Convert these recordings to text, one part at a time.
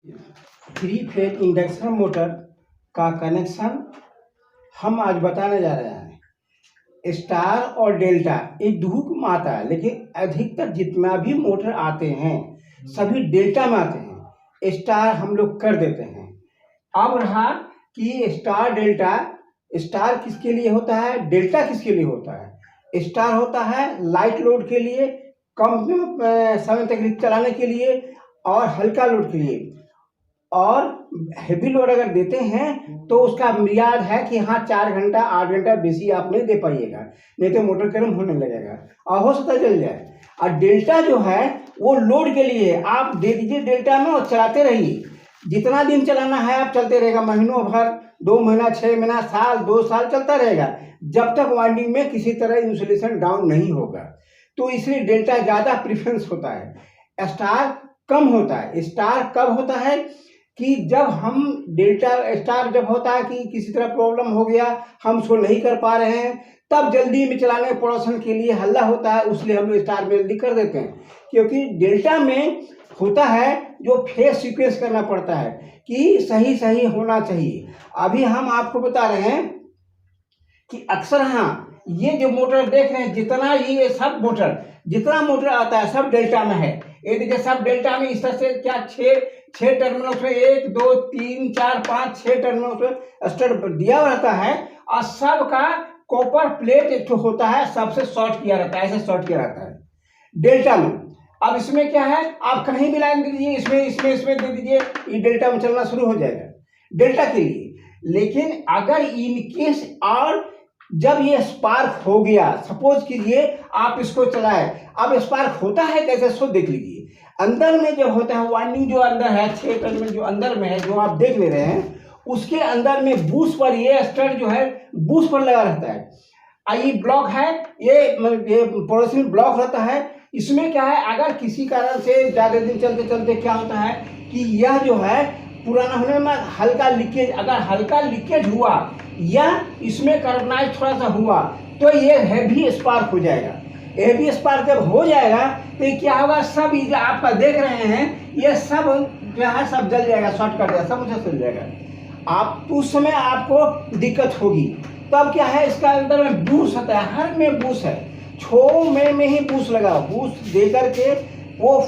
Three phase induction motor का connection हम आज बताने जा रहे हैं। स्टार और डेल्टा ये धूप में आता है, लेकिन अधिकतर जितना भी मोटर आते हैं सभी डेल्टा में आते हैं। स्टार हम लोग कर देते हैं। अब रहा कि स्टार डेल्टा, स्टार किसके लिए होता है, डेल्टा किसके लिए होता है। स्टार होता है लाइट लोड के लिए, कम समय तक चलाने के लिए और हल्का लोड के लिए। और हेवी लोड अगर देते हैं तो उसका मियाद है कि हाँ 4 घंटा 8 घंटा बेसी आप नहीं दे पाइएगा, नहीं तो मोटर गर्म होने लगेगा और हो सकता जल जाए। और डेल्टा जो है वो लोड के लिए आप दे दीजिए डेल्टा में और चलाते रहिए। जितना दिन चलाना है आप चलते रहेगा, महीनों भर, 2 महीना, 6 महीना, साल, 2 साल चलता रहेगा, जब तक वाइंडिंग में किसी तरह इंसुलेशन डाउन नहीं होगा। तो इसलिए डेल्टा ज़्यादा प्रेफरेंस होता है, स्टार कम होता है। स्टार कब होता है कि जब हम डेल्टा, स्टार जब होता है कि किसी तरह प्रॉब्लम हो गया, हम उसको नहीं कर पा रहे हैं, तब जल्दी में चलाने प्रोडक्शन के लिए हल्ला होता है, उसलिए हम स्टार में जल्दी कर देते हैं। क्योंकि डेल्टा में होता है जो फेज सीक्वेंस करना पड़ता है कि सही सही होना चाहिए। अभी हम आपको बता रहे हैं कि अक्सर हाँ ये जो मोटर देख रहे हैं, जितना ये सब मोटर, जितना मोटर आता है सब डेल्टा में है। ये देखिए सब डेल्टा में इस तरह से क्या 6 टर्मिनल्स में 1 2 3 4 5 6 टर्मिनल्स में स्टर दिया रहता है और सबका कॉपर प्लेट एक तो होता है, सबसे शॉर्ट किया रहता है, ऐसे शॉर्ट किया रहता है डेल्टा में। अब इसमें क्या है, आप कहीं भी लाइन दे दीजिए, इसमें दे दीजिए, ये डेल्टा में चलना शुरू हो जाएगा डेल्टा के लिए। लेकिन अगर इनकेस और जब ये स्पार्क हो गया, सपोज कीजिए आप इसको चलाए, अब स्पार्क होता है कैसे सो देख लीजिए। अंदर में जब होता है वाइंडिंग, जो अंदर है 6 टर्मिनल जो अंदर में है, जो आप देख ले रहे हैं, उसके अंदर में बूस्ट पर ये स्टड जो है बूस्ट पर लगा रहता है। ये ब्लॉक है, ये पड़ोसी ब्लॉक रहता है। इसमें क्या है, अगर किसी कारण से ज़्यादा दिन चलते चलते क्या होता है कि यह जो है पुराना होने में हल्का लीकेज, अगर हल्का लीकेज हुआ या इसमें कार्बोनाइज थोड़ा सा हुआ तो ये हैवी स्पार्क हो जाएगा। हैवी स्पार्क जब हो जाएगा तो ये क्या होगा, सब ये जो आपका देख रहे हैं ये सब जो है सब जल जाएगा, शॉर्ट कर जाएगा, सब मुझे चल जाएगा। आप उस समय आपको दिक्कत होगी। तब क्या है, इसका अंदर में बूस्ट होता है, हर में बूस्ट है, छो में ही बूस्ट लगा, बूस्ट दे करके वो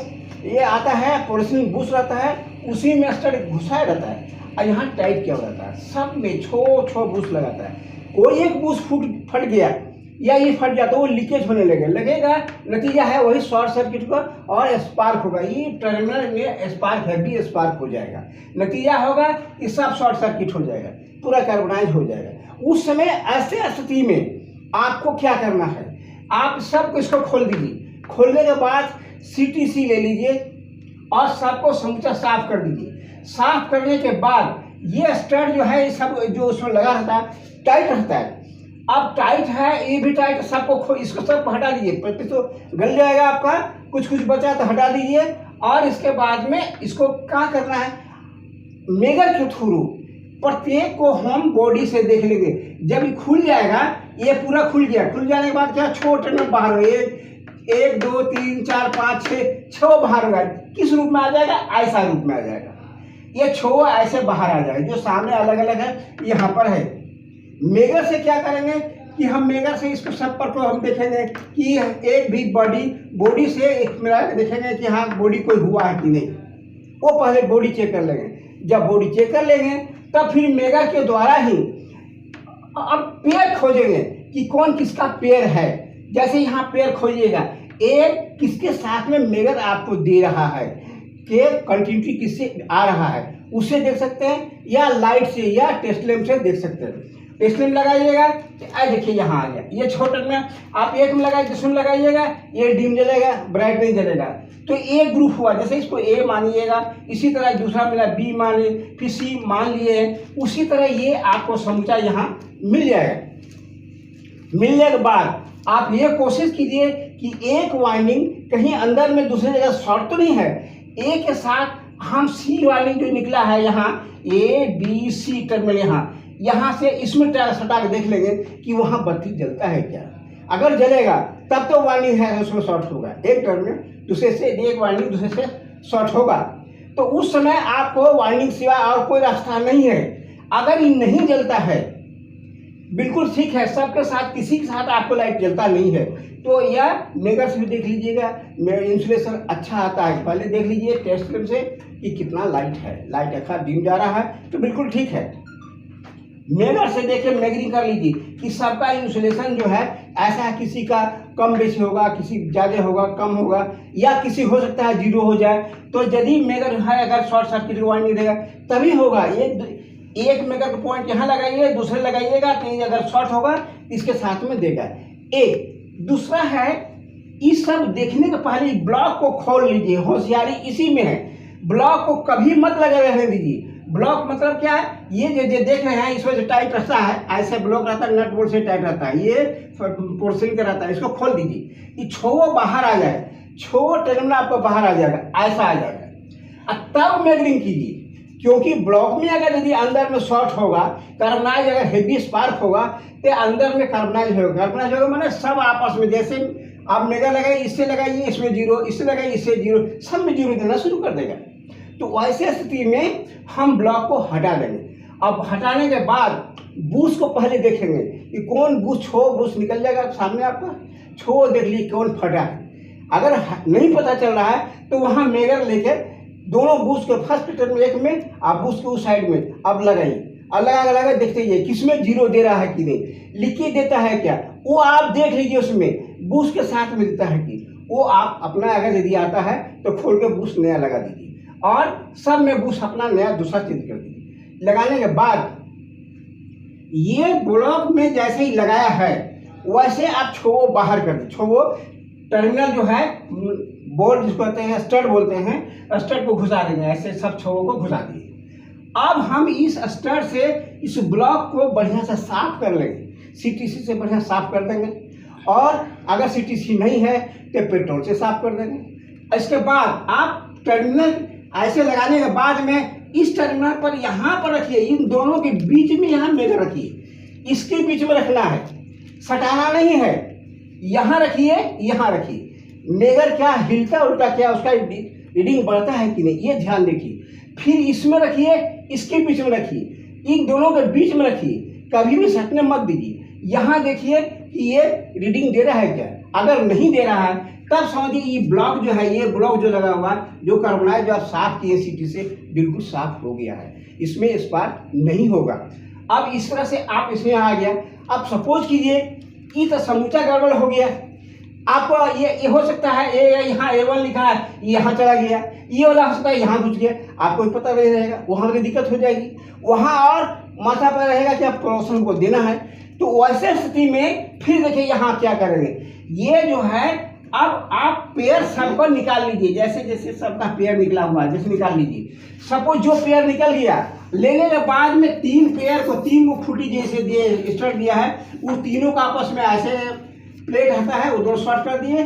ये आता है, पड़ोसी में बूस्ट रहता है, उसी में स्टड घुसाया रहता है और यहाँ टाइट किया रहता है, सब में छो बूस्ट लगाता है। कोई एक बूस्ट फट गया या ये फट गया तो वो लीकेज होने लगेगा, नतीजा है वही शॉर्ट सर्किट का और स्पार्क होगा। ये टर्मिनल में स्पार्क, हैवी स्पार्क हो जाएगा, नतीजा होगा कि सब शॉर्ट सर्किट हो जाएगा, पूरा कार्बोनाइज हो जाएगा। उस समय ऐसे स्थिति में आपको क्या करना है, आप सबको इसको खोल दीजिए, खोलने के बाद CTC ले लीजिए और सबको समूचा साफ कर दीजिए। साफ करने के बाद ये स्टड जो है सब जो उसमें लगा रहता है टाइट रहता है। अब टाइट है, ये भी टाइट, सबको इसको सब हटा दीजिए, तो गल जाएगा आपका, कुछ बचा तो हटा दीजिए। और इसके बाद में इसको क्या करना है, मेगर के थ्रू प्रत्येक को हम बॉडी से देख लेंगे। जब ये खुल जाएगा, ये पूरा खुल गया, खुल जाने के बाद क्या छोटे में बाहर हो, 1 2 3 4 5 6 बाहर होगा। किस रूप में आ जाएगा, ऐसा रूप में आ जाएगा, ये 6 ऐसे बाहर आ जाएगा, जो सामने अलग अलग है यहाँ पर है। मेगर से क्या करेंगे कि हम मेगर से इसको सब पर को हम देखेंगे कि एक भी बॉडी से एक मिला के देखेंगे कि हाँ बॉडी कोई हुआ है कि नहीं। वो पहले बॉडी चेक कर लेंगे। जब बॉडी चेक कर लेंगे तब फिर मेगर के द्वारा ही अब पेयर खोजेंगे कि कौन किसका पेयर है। जैसे यहाँ पेयर खोजिएगा, एक किसके साथ में मेगर आपको दे रहा है, कि कंटिन्यूटी किससे आ रहा है, उससे देख सकते हैं, या लाइट से या टेस्ट लैम्प से देख सकते हैं। टेस्ट लैम्प लगाइएगा, देखिए यहाँ आ गया, ये छोटे में आप एक में लगाइए, दूसरे में लगाइएगा, ये डिम जलेगा, ब्राइट नहीं जलेगा। तो ए ग्रुप हुआ, जैसे इसको ए मानिएगा, इसी तरह दूसरा मिला बी मान लिए, फिर सी मान लिए, उसी तरह ये आपको समूचा यहाँ मिल जाएगा। मिलने के बाद आप ये कोशिश कीजिए कि एक वाइंडिंग कहीं अंदर में दूसरी जगह शॉर्ट तो नहीं है, एक के साथ हम सी वाइंडिंग जो निकला है यहाँ ABC टर्मिनल, यहाँ से इसमें सटा के देख लेंगे कि वहाँ बत्ती जलता है क्या। अगर जलेगा तब तो वाइंडिंग है उसमें शॉर्ट होगा, एक टर्मिनल दूसरे से, एक वाइंडिंग दूसरे से शॉर्ट होगा। तो उस समय आपको वार्निंग सिवा और कोई रास्ता नहीं है। अगर ये नहीं जलता है, बिल्कुल ठीक है, सबके साथ किसी के साथ आपको लाइट जलता नहीं है, तो यह मेगर से भी देख लीजिएगा, इंसुलेशन अच्छा आता है, पहले देख लीजिए टेस्ट फ्रेम से कि कितना लाइट है, लाइट अच्छा डिम जा रहा है तो बिल्कुल ठीक है। मेगर से देख के मेजरिंग कर लीजिए कि सबका इंसुलेशन जो है ऐसा है, किसी का कम बेसी होगा, किसी ज़्यादा होगा, कम होगा, या किसी हो सकता है जीरो हो जाए। तो यदि मेगर है अगर शॉर्ट सर्किट वार्निंग देगा तभी होगा। एक मेगा का पॉइंट यहाँ लगाइए, दूसरे लगाइएगा, तो अगर शॉर्ट होगा इसके साथ में देगा। एक दूसरा है, इस सब देखने के पहले ब्लॉक को खोल लीजिए, होशियारी इसी में है। ब्लॉक को कभी मत लगे रहने दीजिए। ब्लॉक मतलब क्या है, ये जो देख रहे हैं इसमें जो टाइट रहता है, ऐसे ब्लॉक रहता है, नट बोल्ट से टाइट रहता है, ये पोर्सिंग का रहता है, इसको खोल दीजिए, ये छो बाहर आ जाए, छो टर्मिनल आपको बाहर आ जाएगा, ऐसा आ जाएगा, तब मेजरिंग कीजिए। क्योंकि ब्लॉक में अगर यदि अंदर में शॉर्ट होगा, कार्बनाइज अगर हेवी स्पार्क होगा तो अंदर में कार्बनाइज होगा। कार्बनाइज होगा मैंने सब आपस में, जैसे आप मेगा लगाइए, इससे लगाइए इसमें जीरो, इससे लगाइए इससे जीरो, सब में जीरो देना शुरू कर देगा। तो वैसे स्थिति में हम ब्लॉक को हटा देंगे। अब हटाने के बाद बूस को पहले देखेंगे कि कौन बूस, छो बूस निकल जाएगा सामने आपका, छो देख लीजिए कौन फटा है। अगर नहीं पता चल रहा है तो वहाँ मेगर लेके दोनों बूस के फर्स्ट टर्न में एक में, आप बूस के उस साइड में अब लगाइए, अलग अलग देखते जाइए किसमें जीरो दे रहा है कि नहीं, लिख के देता है क्या, वो आप देख लीजिए, उसमें बूस के साथ में देता है कि वो आप अपना अगर यदि आता है तो खोल के बूस नया लगा दीजिए और सब में बूस अपना नया दूसरा चेंज कर दीजिए। लगाने के बाद ये ब्लॉक में जैसे ही लगाया है वैसे आप छो बाहर कर दीजिए। छो टर्मिनल जो है बोल्ट जिसको कहते हैं, स्टड बोलते हैं, स्टड को घुसा देंगे, ऐसे सब छो को घुसा दिए। अब हम इस स्टड से इस ब्लॉक को बढ़िया से साफ कर लेंगे, सीटीसी से बढ़िया साफ कर देंगे, और अगर सीटीसी नहीं है तो पेट्रोल से साफ कर देंगे। इसके बाद आप टर्मिनल ऐसे लगाने के बाद में इस टर्मिनल पर यहाँ पर रखिए, इन दोनों के बीच में यहाँ मेगर रखिए, इसके बीच में रखना है, सटाना नहीं है, यहाँ रखिए, यहाँ रखिए। मेगर क्या हिलता उल्टा क्या उसका रीडिंग बढ़ता है कि नहीं, ये ध्यान देखिए। फिर इसमें रखिए, इसके बीच में रखिए, इन दोनों के बीच में रखिए, कभी भी सटने मत दीजिए। यहाँ देखिए कि ये रीडिंग दे रहा है क्या, अगर नहीं दे रहा है तब समझिए ये ब्लॉक जो है, ये ब्लॉक जो लगा हुआ जो कार्बोनाइज जो आप साफ किए सीटी से बिल्कुल साफ हो गया है, इसमें स्पार्क नहीं होगा। अब इस तरह से आप इसमें आ गया। अब सपोज कीजिए ये तो समूचा गड़बड़ हो गया, आपको ये हो सकता है यहाँ A1 लिखा है, यहाँ चला गया, ये वाला हो सकता है यहाँ घुस गया, आपको भी पता नहीं रहेगा, वहाँ की दिक्कत हो जाएगी, वहाँ और माथा पर रहेगा कि आप प्रोडक्शन को देना है। तो वैसे स्थिति में फिर देखिए यहाँ क्या करेंगे, ये जो है अब आप पेयर सबको निकाल लीजिए, जैसे जैसे सबका पेयर निकला हुआ है जैसे निकाल लीजिए। सपोज जो पेयर निकल गया, लेने के बाद में तीन पेयर को, तीन को खूटी जैसे दिए स्टार्ट दिया है, उस तीनों का आपस में ऐसे प्लेट रहता है, वो दोनों शॉर्ट कर दिए,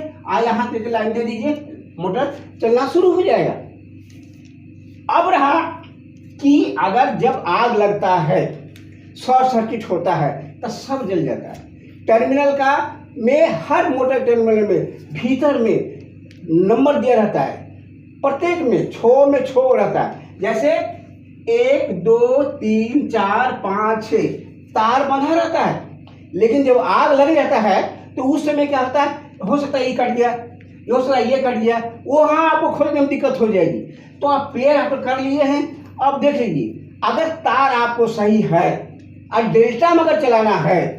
यहाँ पे लाइन दे दीजिए, मोटर चलना शुरू हो जाएगा। अब रहा कि अगर जब आग लगता है, शॉर्ट सर्किट होता है तो सब जल जाता है। टर्मिनल का में हर मोटर टर्मिनल में भीतर में नंबर दिया रहता है, प्रत्येक में छो रहता है, जैसे 1 2 3 4 5 6 तार बंधा रहता है। लेकिन जब आग लग जाता है तो उस समय क्या होता है, हो सकता है ये कट गया, हो सकता है ये कट गया, वहाँ आपको खोलने में दिक्कत हो जाएगी। तो आप पेयर यहाँ पर कर लिए हैं। अब देख लीजिए, अगर तार आपको सही है और डेल्टा में अगर चलाना है,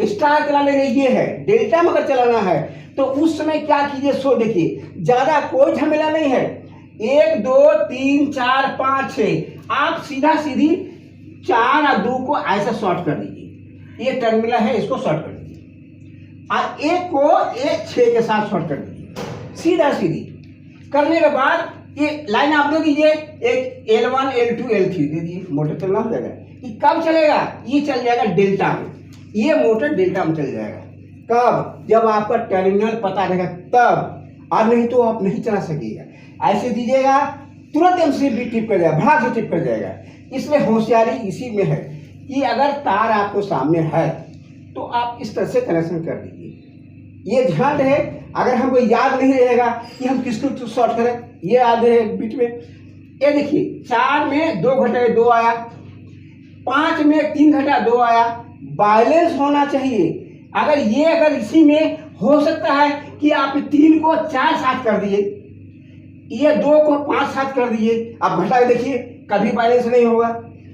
स्टार चलाने का ये है, डेल्टा में अगर चलाना है तो उस समय क्या कीजिए, सो देखिए, ज़्यादा कोई झमेला नहीं है। 1 2 3 4 5 6 आप सीधा सीधी 4 और 2 को ऐसा शॉर्ट कर दीजिए, ये टर्मिनल है इसको शॉर्ट कर दीजिए, और एक को 1 6 के साथ शॉर्ट कर दीजिए, सीधा सीधी करने के बाद ये लाइन आप दे दीजिए, एक L1 L2 L3 दे दीजिए, मोटर चलना हो जाएगा। ये कब चलेगा, ये चल जाएगा डेल्टा में, ये मोटर डेल्टा में चल जाएगा। कब, जब आपका टर्मिनल पता रहेगा तब, और नहीं तो आप नहीं चला सकेगा। ऐसे दीजिएगा तुरंत MCB टिप कर जाएगा, भाग से टिप कर जाएगा। इसलिए होशियारी इसी में है कि अगर तार आपको सामने है तो आप इस तरह से कनेक्शन कर दीजिए। ये ध्यान रहे, अगर हमको याद नहीं रहेगा कि हम किसको शॉर्ट करें, ये याद रहे बीच में, ये देखिए 4 में 2 घटा 2 आया, 5 में 3 घटा 2 आया, बैलेंस होना चाहिए। अगर इसी में हो सकता है कि आप 3 को 4 7 कर दिए, ये 2 को 5 7 कर दिए, अब घटा के देखिए कभी बैलेंस नहीं होगा।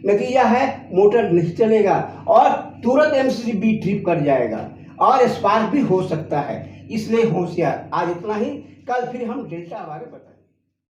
नतीजा है मोटर नहीं चलेगा और तुरंत एमसीबी ट्रिप कर जाएगा और स्पार्क भी हो सकता है। इसलिए होशियार। आज इतना ही, कल फिर हम डेल्टा बारे बताएंगे।